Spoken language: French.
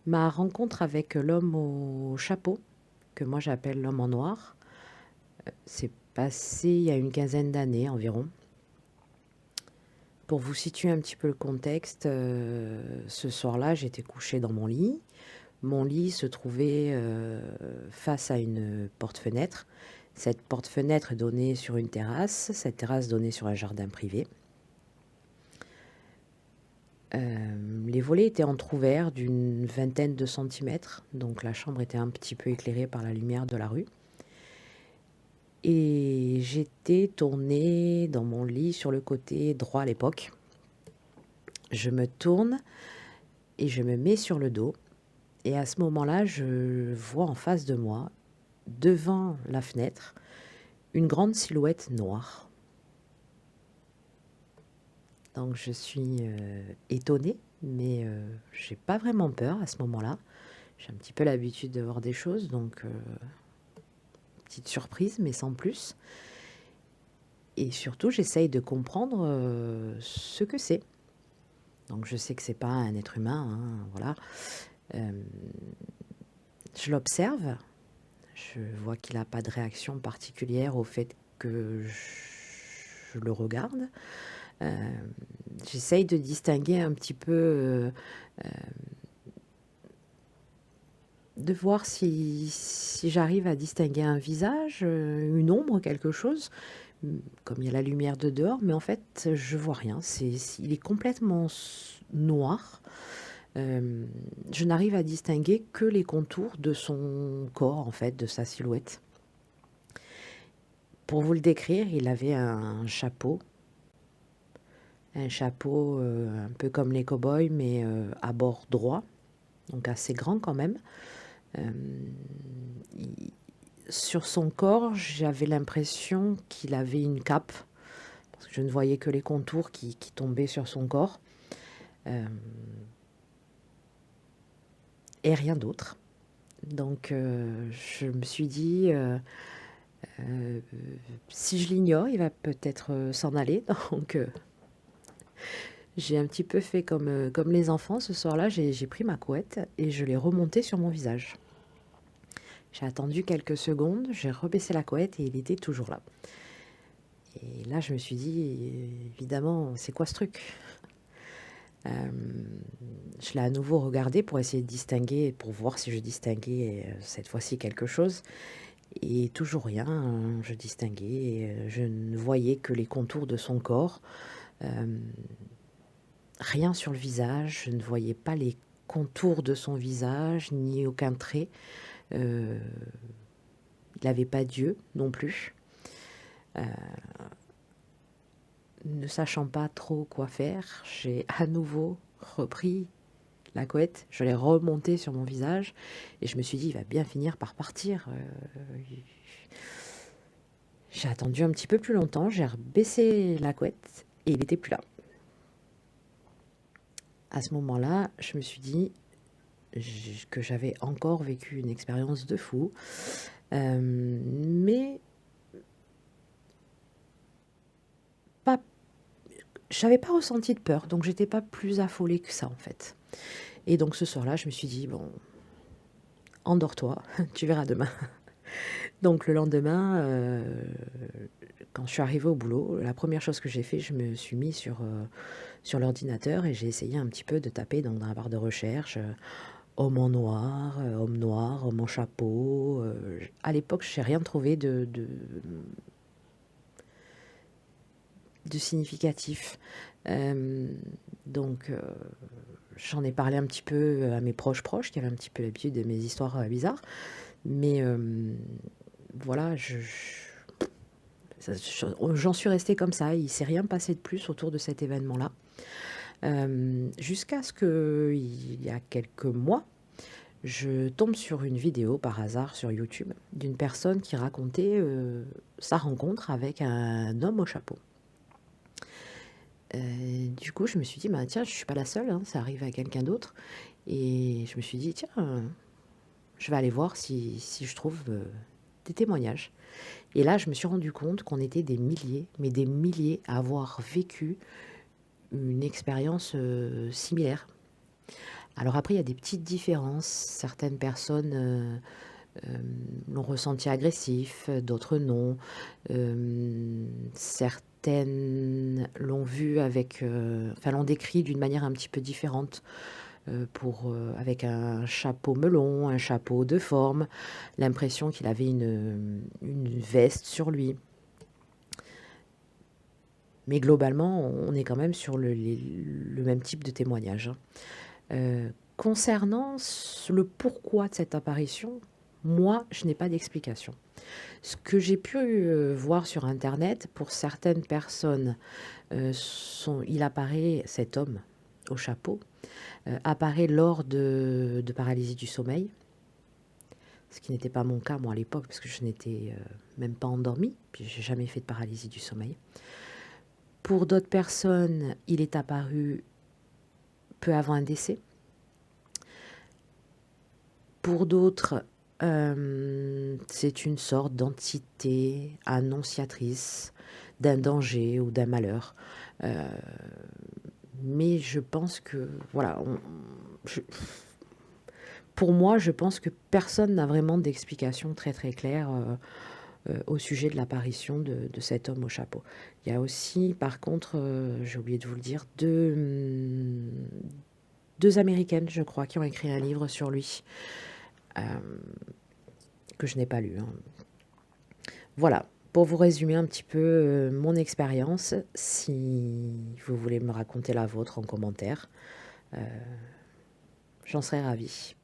Ma rencontre avec l'homme au chapeau, que moi j'appelle l'homme en noir, s'est passée il y a une quinzaine d'années environ. Pour vous situer un petit peu le contexte, ce soir-là, j'étais couchée dans mon lit. Mon lit se trouvait face à une porte-fenêtre. Cette porte-fenêtre donnait sur une terrasse. Cette terrasse donnait sur un jardin privé. Les volets étaient entr'ouverts d'une vingtaine de centimètres, donc la chambre était un petit peu éclairée par la lumière de la rue. Et j'étais tournée dans mon lit sur le côté droit à l'époque. Je me tourne et je me mets sur le dos. Et à ce moment-là, je vois en face de moi, devant la fenêtre, une grande silhouette noire. Donc je suis étonnée, mais j'ai pas vraiment peur à ce moment-là. J'ai un petit peu l'habitude de voir des choses, donc petite surprise, mais sans plus. Et surtout, j'essaye de comprendre ce que c'est. Donc je sais que c'est pas un être humain, hein, voilà. Je l'observe, je vois qu'il n'a pas de réaction particulière au fait que je le regarde. J'essaye de distinguer un petit peu, de voir si j'arrive à distinguer un visage, une ombre, quelque chose, comme il y a la lumière de dehors, mais en fait, je vois rien. Il est complètement noir. Je n'arrive à distinguer que les contours de son corps, en fait, de sa silhouette. Pour vous le décrire, il avait un chapeau un peu comme les cow-boys, mais à bord droit, donc assez grand quand même. Euh, il- Sur son corps, j'avais l'impression qu'il avait une cape, parce que je ne voyais que les contours qui tombaient sur son corps, euh, et rien d'autre. Donc je me suis dit, euh, si je l'ignore, il va peut-être s'en aller. Donc j'ai un petit peu fait comme les enfants ce soir-là, j'ai pris ma couette et je l'ai remontée sur mon visage. J'ai attendu quelques secondes, j'ai rebaissé la couette et il était toujours là. Et là, je me suis dit, évidemment, c'est quoi ce truc? Euh, je l'ai à nouveau regardé pour essayer de distinguer, pour voir si je distinguais cette fois-ci quelque chose. Et toujours rien, hein, je distinguais, je ne voyais que les contours de son corps. Euh, Rien sur le visage, je ne voyais pas les contours de son visage, ni aucun trait. Euh, il n'avait pas d'yeux non plus. Ne sachant pas trop quoi faire, j'ai à nouveau repris la couette, je l'ai remontée sur mon visage et je me suis dit, il va bien finir par partir. J'ai attendu un petit peu plus longtemps, j'ai baissé la couette et il n'était plus là. À ce moment-là, je me suis dit que j'avais encore vécu une expérience de fou, mais pas, j'avais pas ressenti de peur, donc j'étais pas plus affolée que ça en fait. Et donc ce soir-là, je me suis dit, bon, endors-toi, tu verras demain. Donc le lendemain, quand je suis arrivée au boulot, la première chose que j'ai fait, je me suis mis sur l'ordinateur et j'ai essayé un petit peu de taper dans la barre de recherche, homme en noir, homme en chapeau. À l'époque, je n'ai rien trouvé de significatif. Euh, donc j'en ai parlé un petit peu à mes proches qui avaient un petit peu l'habitude de mes histoires bizarres. Mais voilà, j'en suis restée comme ça. Il ne s'est rien passé de plus autour de cet événement-là. Jusqu'à ce que, il y a quelques mois, je tombe sur une vidéo par hasard sur YouTube d'une personne qui racontait sa rencontre avec un homme au chapeau. Du coup, je me suis dit, bah, tiens, je ne suis pas la seule, hein, ça arrive à quelqu'un d'autre. Et je me suis dit, tiens, je vais aller voir si je trouve des témoignages. Et là, je me suis rendu compte qu'on était des milliers, mais des milliers à avoir vécu une expérience similaire. Alors après, il y a des petites différences. Certaines personnes, l'ont ressenti agressif, d'autres non. Certaines l'ont vu avec, enfin l'ont décrit d'une manière un petit peu différente, avec un chapeau melon, un chapeau de forme, l'impression qu'il avait une veste sur lui. Mais globalement, on est quand même sur le même type de témoignage, hein. Concernant le pourquoi de cette apparition, moi, je n'ai pas d'explication. Ce que j'ai pu voir sur Internet, pour certaines personnes, il apparaît, cet homme au chapeau, apparaît lors de paralysie du sommeil, ce qui n'était pas mon cas, moi, à l'époque, parce que je n'étais même pas endormie, puis j'ai jamais fait de paralysie du sommeil. Pour d'autres personnes, il est apparu peu avant un décès. Pour d'autres, c'est une sorte d'entité annonciatrice d'un danger ou d'un malheur. Heu, mais je pense que voilà, pour moi, je pense que personne n'a vraiment d'explication très, très claire, au sujet de l'apparition de cet homme au chapeau. Il y a aussi par contre, j'ai oublié de vous le dire, 2 Américaines, je crois, qui ont écrit un livre sur lui, hem, que je n'ai pas lu, hein. Voilà, pour vous résumer un petit peu, mon expérience, si vous voulez me raconter la vôtre en commentaire, heu, j'en serais ravie.